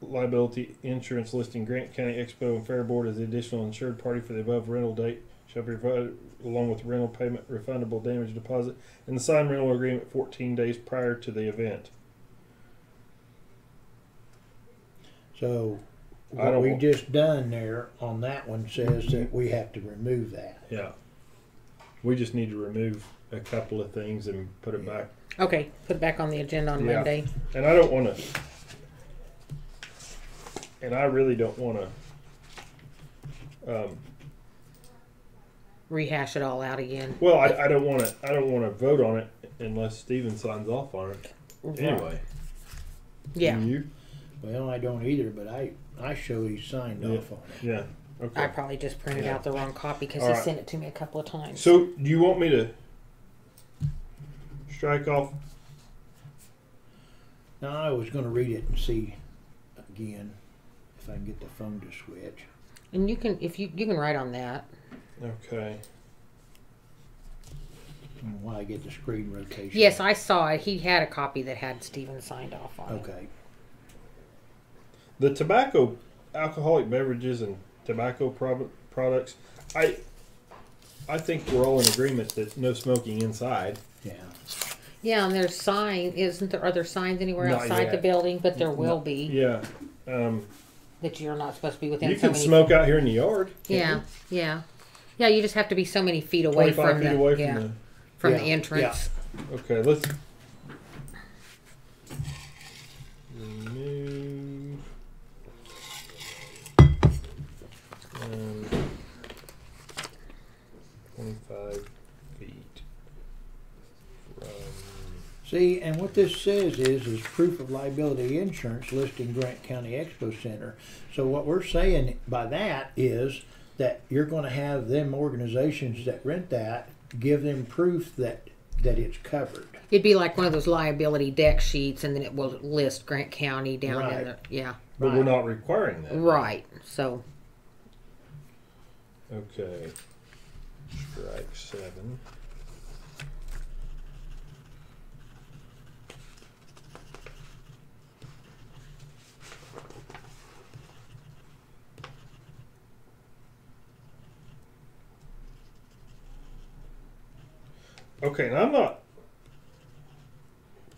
Speaker 1: liability insurance listing Grant County Expo and Fair Board as the additional insured party for the above rental date shall be provided along with rental payment, refundable damage deposit, and the signed rental agreement 14 days prior to the event.
Speaker 4: So
Speaker 1: I
Speaker 4: what
Speaker 1: don't
Speaker 4: we
Speaker 1: want-
Speaker 4: just done there on that one says that we have to remove that.
Speaker 1: Yeah. We just need to remove a couple of things and put it back.
Speaker 2: Okay, put it back on the agenda on
Speaker 1: Yeah.
Speaker 2: Monday.
Speaker 1: And I don't want to, and I really don't want to,
Speaker 2: Rehash it all out again.
Speaker 1: well, I don't want to vote on it unless Steven signs off on it. Anyway.
Speaker 2: Yeah.
Speaker 1: You?
Speaker 4: Well, I don't either, but I show he signed
Speaker 1: Yeah.
Speaker 4: off on it.
Speaker 1: Yeah. Okay.
Speaker 2: I probably just printed
Speaker 1: Yeah.
Speaker 2: out the wrong copy because
Speaker 1: All
Speaker 2: he
Speaker 1: right.
Speaker 2: sent it to me a couple of times.
Speaker 1: So, do you want me to strike off?
Speaker 4: Now I was going to read it and see again if I can get the phone to switch.
Speaker 2: And you can, if you can write on that.
Speaker 1: Okay.
Speaker 4: Why I get the screen rotation.
Speaker 2: Yes, I saw it. He had a copy that had Steven signed off on it.
Speaker 4: Okay.
Speaker 1: The tobacco, alcoholic beverages, and tobacco products. I think we're all in agreement that no smoking inside.
Speaker 4: Yeah.
Speaker 2: Yeah, and there's isn't there other signs anywhere
Speaker 1: Not
Speaker 2: outside
Speaker 1: yet.
Speaker 2: the building? But there will be
Speaker 1: Yeah.
Speaker 2: that you're not supposed to be within
Speaker 1: You
Speaker 2: so
Speaker 1: can
Speaker 2: many.
Speaker 1: smoke out here in the yard.
Speaker 2: Yeah, yeah, yeah. You just have to be so many feet away
Speaker 1: 25
Speaker 2: from
Speaker 1: feet
Speaker 2: the
Speaker 1: away from
Speaker 2: yeah,
Speaker 1: the.
Speaker 2: from
Speaker 4: Yeah,
Speaker 2: the entrance.
Speaker 1: Okay, let's remove 25 feet from.
Speaker 4: See, and what this says is proof of liability insurance listing Grant County Expo Center. So what we're saying by that is that you're going to have them organizations that rent that give them proof that it's covered.
Speaker 2: It'd be like one of those liability deck sheets, and then it will list Grant County down in
Speaker 4: Right.
Speaker 2: the yeah.
Speaker 1: But we're
Speaker 4: Right.
Speaker 1: not requiring that.
Speaker 2: Right. So
Speaker 1: Okay. Strike 7. Okay, now I'm not.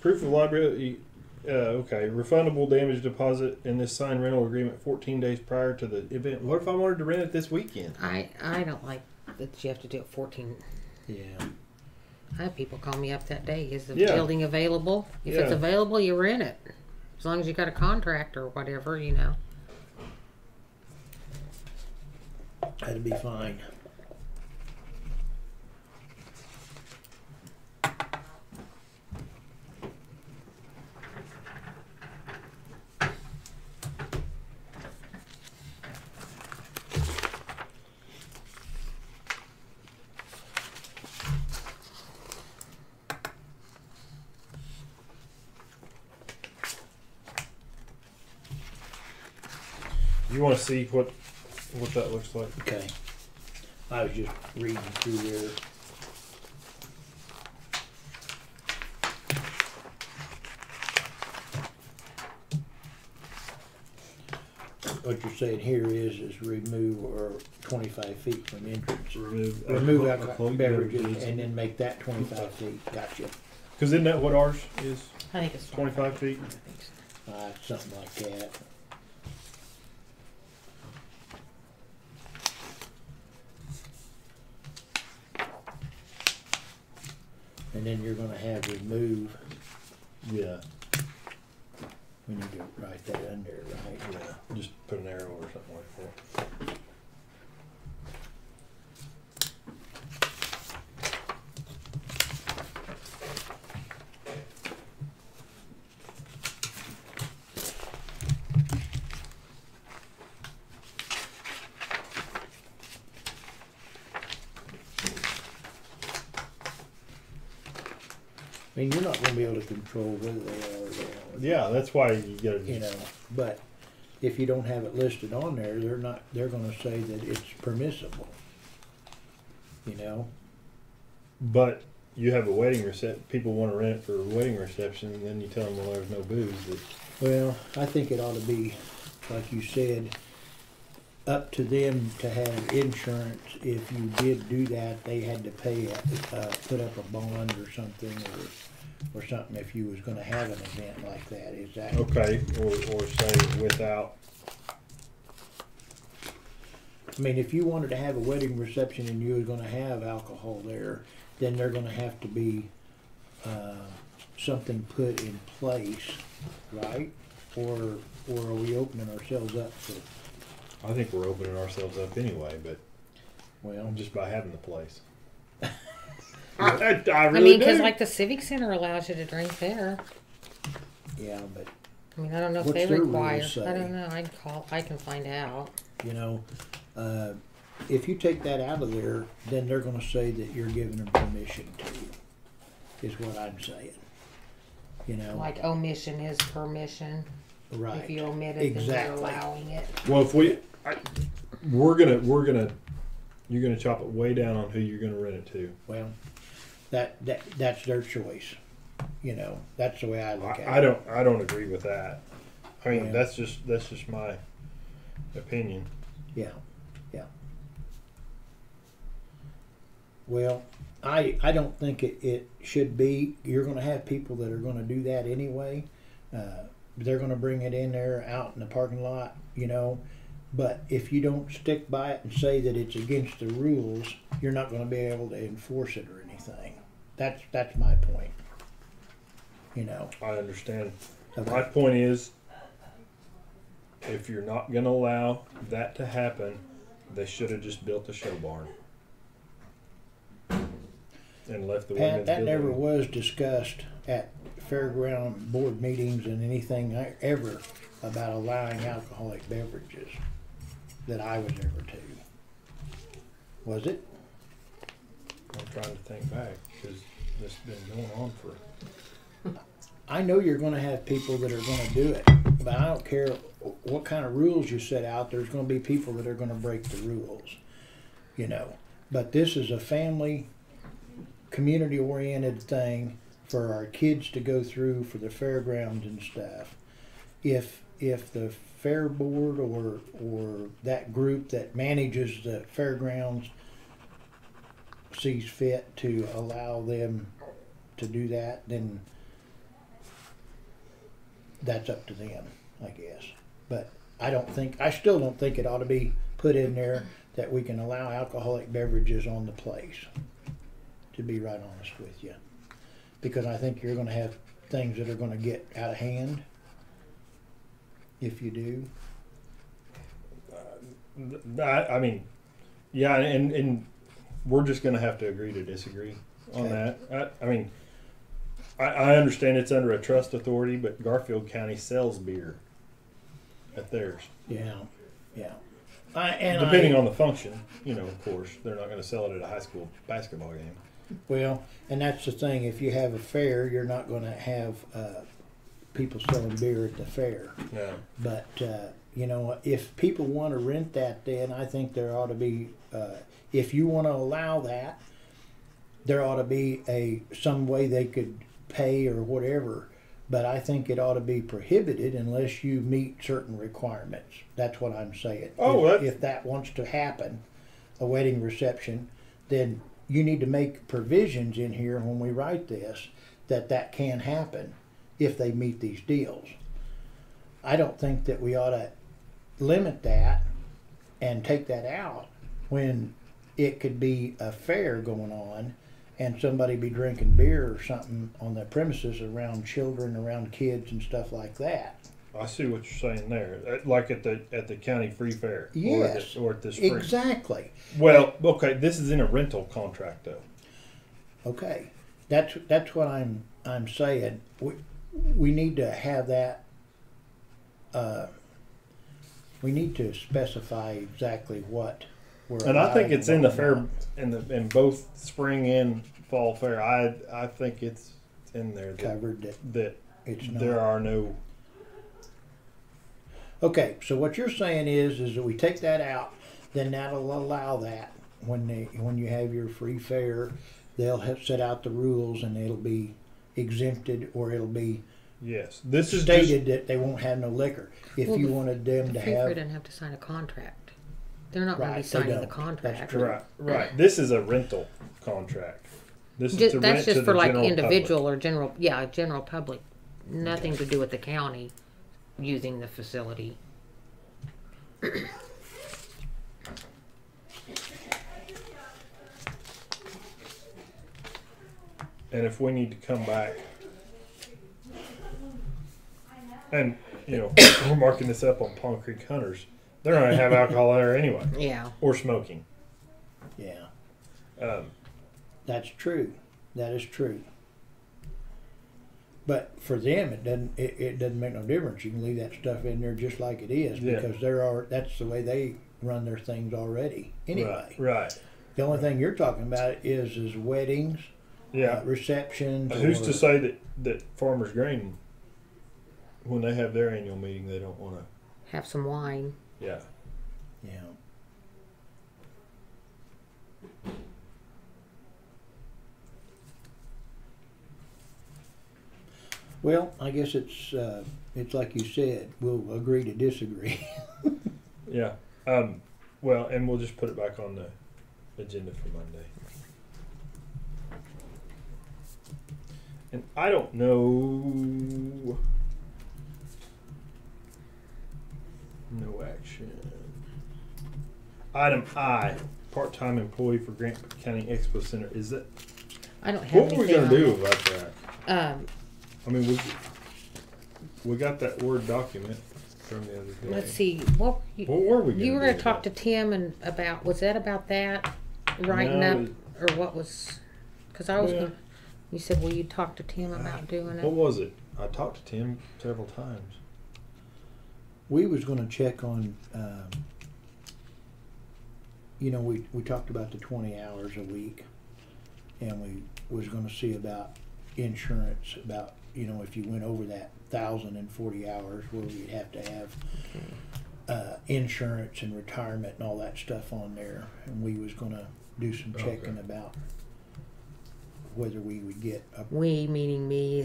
Speaker 1: Proof of liability. Okay, refundable damage deposit in this signed rental agreement 14 days prior to the event. What if I wanted to rent it this weekend?
Speaker 2: I don't like that you have to do it 14.
Speaker 4: Yeah.
Speaker 2: I have people call me up that day. Is the
Speaker 1: Yeah.
Speaker 2: building available? If it's
Speaker 1: Yeah.
Speaker 2: available, you rent it. As long as you got a contract or whatever, you know.
Speaker 4: That'd be fine.
Speaker 1: You want to see what that looks like?
Speaker 4: Okay. I was just reading through there. What you're saying here is remove or 25 feet from entrance. Remove alcoholic beverages and then make that 25 feet. Gotcha.
Speaker 1: Because isn't that what ours is?
Speaker 2: I think it's
Speaker 1: 25 feet?
Speaker 2: I think so.
Speaker 4: Something like that. And then you're going to have remove.
Speaker 1: Yeah.
Speaker 4: We need to write that under, right?
Speaker 1: Yeah. Just put an arrow or something like that.
Speaker 4: I mean, you're not going to be able to control whether they are or they aren't.
Speaker 1: Yeah, that's why you gotta just.
Speaker 4: You know, but if you don't have it listed on there, they're going to say that it's permissible. You know?
Speaker 1: But you have a wedding reception. People want to rent it for a wedding reception, and then you tell them, well, there's no booze. But
Speaker 4: Well, I think it ought to be, like you said, up to them to have insurance. If you did do that, they had to pay, put up a bond or something, or something if you was going to have an event like that. Is that
Speaker 1: okay, or say without.
Speaker 4: I mean, if you wanted to have a wedding reception and you were going to have alcohol there, then they're going to have to be something put in place, right? Or are we opening ourselves up for?
Speaker 1: I think we're opening ourselves up anyway, but
Speaker 4: Well,
Speaker 1: just by having the place.
Speaker 2: I
Speaker 1: really
Speaker 2: mean, because
Speaker 1: do.
Speaker 2: like the Civic Center allows you to drink there.
Speaker 4: yeah, but
Speaker 2: I mean, I don't know if
Speaker 4: What's
Speaker 2: they
Speaker 4: their
Speaker 2: require.
Speaker 4: rules
Speaker 2: I
Speaker 4: say?
Speaker 2: don't know. I can find out.
Speaker 4: you know, if you take that out of there, then they're going to say that you're giving them permission to. Is what I'm saying. You know,
Speaker 2: Like omission is permission.
Speaker 4: right?
Speaker 2: If you omit it, then
Speaker 4: Exactly.
Speaker 2: you're allowing it.
Speaker 1: Well, if you're gonna chop it way down on who you're gonna rent it to.
Speaker 4: Well, that's their choice. You know, that's the way I look at
Speaker 1: I
Speaker 4: it.
Speaker 1: I don't agree with that. I mean,
Speaker 4: Yeah.
Speaker 1: that's just my opinion.
Speaker 4: Yeah, yeah. Well, I don't think it should be. You're going to have people that are going to do that anyway. They're going to bring it in there out in the parking lot, you know. But if you don't stick by it and say that it's against the rules, you're not going to be able to enforce it or anything. That's my point. You know.
Speaker 1: I understand.
Speaker 4: Okay.
Speaker 1: My point is, if you're not going to allow that to happen, they should have just built a show barn and left the
Speaker 4: Pat,
Speaker 1: women's
Speaker 4: that never
Speaker 1: building.
Speaker 4: was discussed at fairground board meetings and anything ever about allowing alcoholic beverages that I was ever to. Was it?
Speaker 1: I'm trying to think back because this has been going on for.
Speaker 4: I know you're going to have people that are going to do it, but I don't care what kind of rules you set out. There's going to be people that are going to break the rules, you know. But this is a family, community-oriented thing for our kids to go through for the fairgrounds and stuff. If the fair board or that group that manages the fairgrounds sees fit to allow them to do that, then that's up to them, I guess. But I still don't think it ought to be put in there that we can allow alcoholic beverages on the place, to be right honest with you. Because I think you're going to have things that are going to get out of hand if you do.
Speaker 1: I mean, yeah, and we're just going to have to agree to disagree on
Speaker 4: Okay.
Speaker 1: that. I mean, I understand it's under a trust authority, but Garfield County sells beer at theirs.
Speaker 4: Yeah, yeah.
Speaker 1: Depending on the function, you know, of course, they're not going to sell it at a high school basketball game.
Speaker 4: Well, and that's the thing. If you have a fair, you're not going to have people selling beer at the fair.
Speaker 1: No.
Speaker 4: But you know, if people want to rent that, then I think there ought to be. If you want to allow that, there ought to be some way they could pay or whatever. But I think it ought to be prohibited unless you meet certain requirements. That's what I'm saying.
Speaker 1: Oh,
Speaker 4: if that wants to happen, a wedding reception, then you need to make provisions in here when we write this that can happen if they meet these deals. I don't think that we ought to limit that and take that out when it could be a fair going on and somebody be drinking beer or something on the premises around children, around kids and stuff like that.
Speaker 1: I see what you're saying there, like at the county free fair.
Speaker 4: Yes,
Speaker 1: or at the spring.
Speaker 4: exactly.
Speaker 1: Well, okay, this is in a rental contract though.
Speaker 4: Okay, that's what I'm saying. We need to have that. We need to specify exactly what we're.
Speaker 1: And I think
Speaker 4: allowing
Speaker 1: it's
Speaker 4: and
Speaker 1: in the
Speaker 4: what
Speaker 1: fair,
Speaker 4: we're not.
Speaker 1: in both spring and fall fair. I think it's in there that,
Speaker 4: Covered that
Speaker 1: that
Speaker 4: it's not.
Speaker 1: there are no.
Speaker 4: Okay, so what you're saying is that we take that out, then that'll allow that when you have your free fair, they'll have set out the rules and it'll be exempted or it'll be
Speaker 1: Yes, this is
Speaker 4: stated that they won't have no liquor. If
Speaker 2: Well,
Speaker 4: you
Speaker 2: the-
Speaker 4: wanted them
Speaker 2: The
Speaker 4: to
Speaker 2: free fair
Speaker 4: have,
Speaker 2: doesn't have to sign a contract. They're not going
Speaker 4: Right,
Speaker 2: to be
Speaker 4: they
Speaker 2: signing the
Speaker 4: don't.
Speaker 2: contract.
Speaker 4: That's true.
Speaker 1: right. This is a rental contract. This is to
Speaker 2: That's
Speaker 1: rent to
Speaker 2: just
Speaker 1: the
Speaker 2: for like
Speaker 1: general
Speaker 2: individual
Speaker 1: public.
Speaker 2: or general public. Nothing to do with the county using the facility.
Speaker 1: And if we need to come back, and you know, we're marking this up on Pond Creek Hunters, they're going to have alcohol there anyway,
Speaker 2: Yeah.
Speaker 1: or smoking.
Speaker 4: yeah,
Speaker 1: Um,
Speaker 4: that's true. That is true. But for them, it doesn't make no difference. You can leave that stuff in there just like it is
Speaker 1: Yeah.
Speaker 4: because that's the way they run their things already. Anyway,
Speaker 1: right.
Speaker 4: the only thing you're talking about is weddings,
Speaker 1: Yeah.
Speaker 4: receptions.
Speaker 1: Who's
Speaker 4: or-
Speaker 1: to say that Farmers Grain, when they have their annual meeting, they don't want to?
Speaker 2: Have some wine.
Speaker 1: Yeah.
Speaker 4: Yeah. Well, I guess it's like you said. We'll agree to disagree.
Speaker 1: Yeah. Well, and we'll just put it back on the agenda for Monday. And I don't know. No action. Item I, part-time employee for Grant County Expo Center. Is that
Speaker 2: I don't have
Speaker 1: what were we
Speaker 2: anything
Speaker 1: gonna
Speaker 2: on
Speaker 1: do about that?
Speaker 2: it.
Speaker 1: I mean, we got that Word document from the other day.
Speaker 2: Let's see. What
Speaker 1: What were we?
Speaker 2: you were
Speaker 1: going
Speaker 2: to talk to Tim and about? Was that about that writing
Speaker 1: No,
Speaker 2: up, or what was? Because I was.
Speaker 1: Yeah.
Speaker 2: Gonna, you said, "Will you talk to Tim about doing
Speaker 1: What
Speaker 2: it?"
Speaker 1: was it? I talked to Tim several times.
Speaker 4: We was going to check on. You know, we talked about the 20 hours a week, and we was going to see about insurance. About if you went over that 1,040 hours, where we'd have to have insurance and retirement and all that stuff on there, and we was going to do some checking about whether we would get a.
Speaker 2: We meaning me.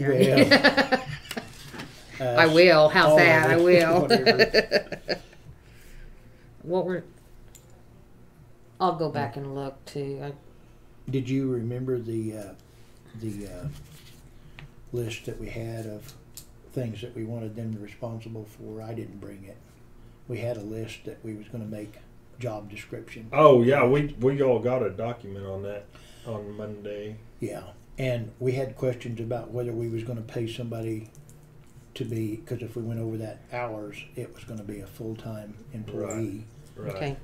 Speaker 4: Well,
Speaker 2: I will. How's
Speaker 4: all
Speaker 2: that? I
Speaker 4: of it,
Speaker 2: will.
Speaker 4: whatever.
Speaker 2: What were? I'll go back and look too.
Speaker 4: Did you remember the list that we had of things that we wanted them responsible for? I didn't bring it. We had a list that we was going to make job description.
Speaker 1: Oh yeah, we all got a document on that on Monday.
Speaker 4: Yeah, and we had questions about whether we was going to pay somebody to be, because if we went over that hours, it was going to be a full-time employee.
Speaker 1: Right.
Speaker 2: Okay.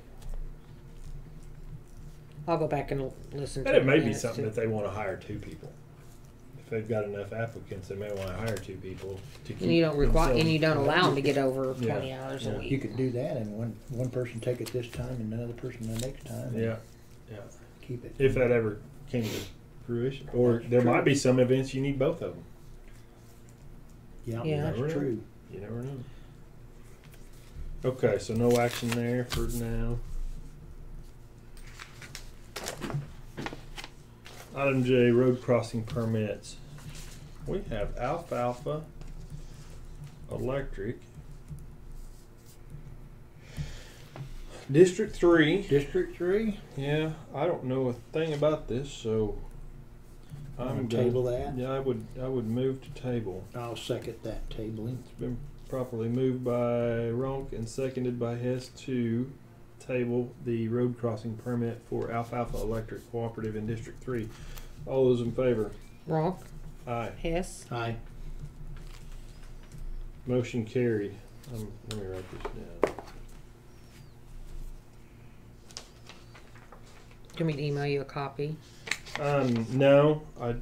Speaker 2: I'll go back and listen to
Speaker 1: And it may
Speaker 2: the
Speaker 1: be
Speaker 2: minutes,
Speaker 1: something
Speaker 2: too.
Speaker 1: that they want to hire 2 people. If they've got enough applicants, they may want to hire 2 people to keep.
Speaker 2: And you don't require,
Speaker 1: themselves-
Speaker 2: and you don't allow them to get over
Speaker 1: Yeah.
Speaker 2: 20 hours
Speaker 1: Yeah.
Speaker 2: a week.
Speaker 4: You could do that, and one person take it this time, and another person the next time. and
Speaker 1: Yeah,
Speaker 4: keep it.
Speaker 1: if that ever came to fruition, or
Speaker 4: That's
Speaker 1: there
Speaker 4: true.
Speaker 1: might be some events you need both of them.
Speaker 4: Yeah,
Speaker 2: Yeah.
Speaker 4: that's
Speaker 1: Never know.
Speaker 4: true.
Speaker 1: You never know. Okay, so no action there for now. Item J, road crossing permits. We have Alfalfa Electric. District 3.
Speaker 4: District 3,
Speaker 1: Yeah, I don't know a thing about this, so I'm
Speaker 4: I'm
Speaker 1: gonna
Speaker 4: table that.
Speaker 1: Yeah, I would move to table.
Speaker 4: I'll second that tabling.
Speaker 1: It's been properly moved by Ronk and seconded by Hess to table the road crossing permit for Alfalfa Electric Cooperative in District 3. All those in favor?
Speaker 2: Ronk,
Speaker 1: Aye.
Speaker 2: Hess.
Speaker 4: Aye.
Speaker 1: Motion carried. Let me write this down.
Speaker 2: Do you want me to email you a copy?
Speaker 1: No, I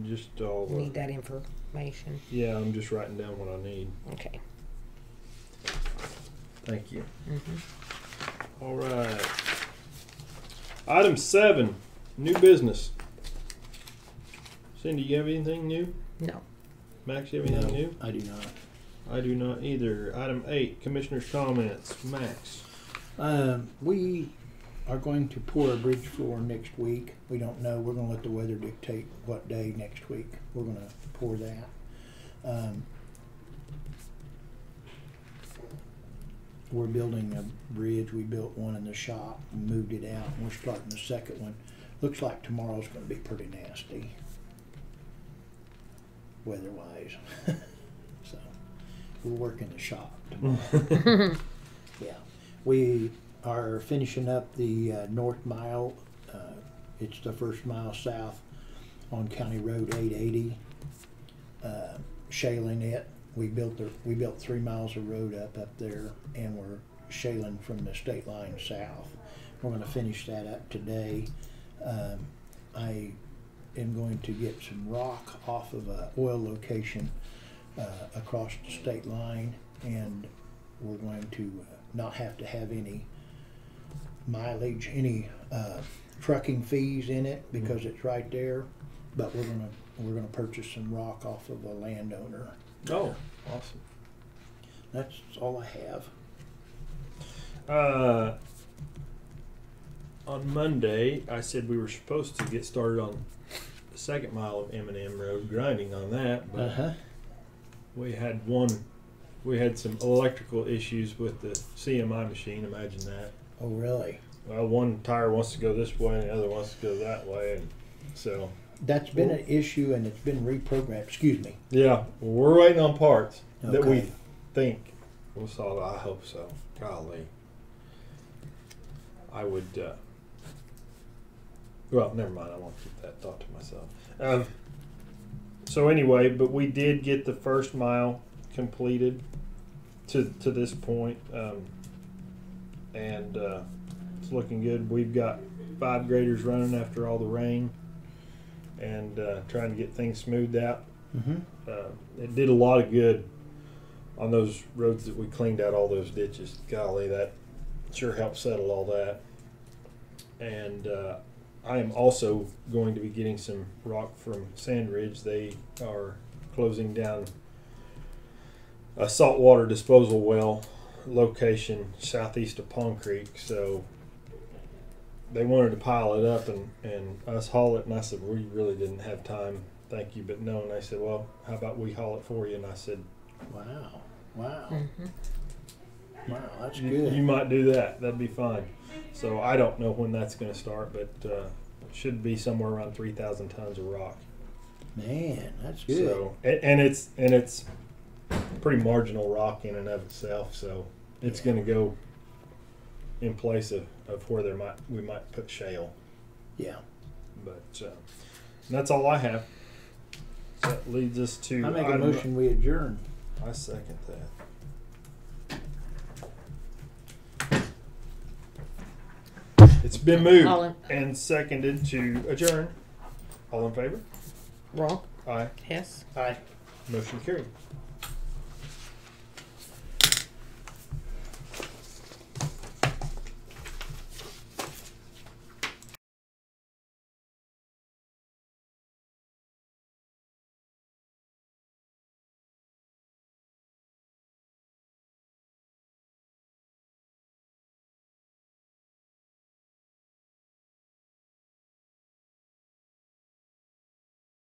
Speaker 1: just all.
Speaker 2: Need that information.
Speaker 1: Yeah, I'm just writing down what I need.
Speaker 2: Okay.
Speaker 1: Thank you.
Speaker 2: Mm-hmm.
Speaker 1: All right. Item 7, new business. Cindy, you have anything new?
Speaker 2: No.
Speaker 1: Max, you have anything new?
Speaker 4: I do not.
Speaker 1: I do not either. Item 8, commissioners' comments. Max.
Speaker 4: We are going to pour a bridge floor next week. We don't know. We're going to let the weather dictate what day next week we're going to pour that. We're building a bridge. We built one in the shop and moved it out, and we're starting the second one. Looks like tomorrow's going to be pretty nasty, weather-wise. So we'll work in the shop tomorrow. Yeah, we are finishing up the North Mile. It's the first mile south on County Road 880. Shaling it. We built 3 miles of road up there, and we're shaling from the state line south. We're going to finish that up today. I am going to get some rock off of a oil location across the state line, and we're going to not have to have any mileage, any trucking fees in it because it's right there. But we're gonna purchase some rock off of a landowner.
Speaker 1: Oh, awesome.
Speaker 4: That's all I have.
Speaker 1: On Monday, I said we were supposed to get started on the 2nd mile of M&M Road, grinding on that, but We had some electrical issues with the CMI machine. Imagine that.
Speaker 4: Oh, really?
Speaker 1: Well, one tire wants to go this way and the other wants to go that way, and so
Speaker 4: That's been an issue, and it's been reprogrammed. Excuse me.
Speaker 1: yeah, we're waiting on parts that we
Speaker 4: Okay.
Speaker 1: think we'll solve it. I hope so. Golly, I would. Well, never mind. I won't keep that thought to myself. So anyway, but we did get the first mile completed to this point, and it's looking good. We've got 5 graders running after all the rain, and trying to get things smoothed out.
Speaker 4: Mm-hmm.
Speaker 1: It did a lot of good on those roads that we cleaned out all those ditches. Golly, that sure helped settle all that. And I am also going to be getting some rock from Sandridge. They are closing down a saltwater disposal well location southeast of Pond Creek. So they wanted to pile it up and us haul it. And I said, we really didn't have time. Thank you, but no. And they said, well, how about we haul it for you? And I said,
Speaker 4: Wow. Wow.
Speaker 2: Mm-hmm.
Speaker 4: Wow, that's
Speaker 1: you
Speaker 4: good.
Speaker 1: might do that. That'd be fine. So I don't know when that's going to start, but it should be somewhere around 3,000 tons of rock.
Speaker 4: Man, that's good.
Speaker 1: So and it's pretty marginal rock in and of itself. So it's going to go in place of where we might put shale.
Speaker 4: Yeah.
Speaker 1: But that's all I have. So that leads us to.
Speaker 4: I make a
Speaker 1: item-
Speaker 4: motion we adjourn.
Speaker 1: I second that. It's been moved
Speaker 2: All in-
Speaker 1: and seconded to adjourn. All in favor?
Speaker 2: Wrong.
Speaker 1: Aye.
Speaker 2: Yes.
Speaker 4: Aye.
Speaker 1: Motion carried.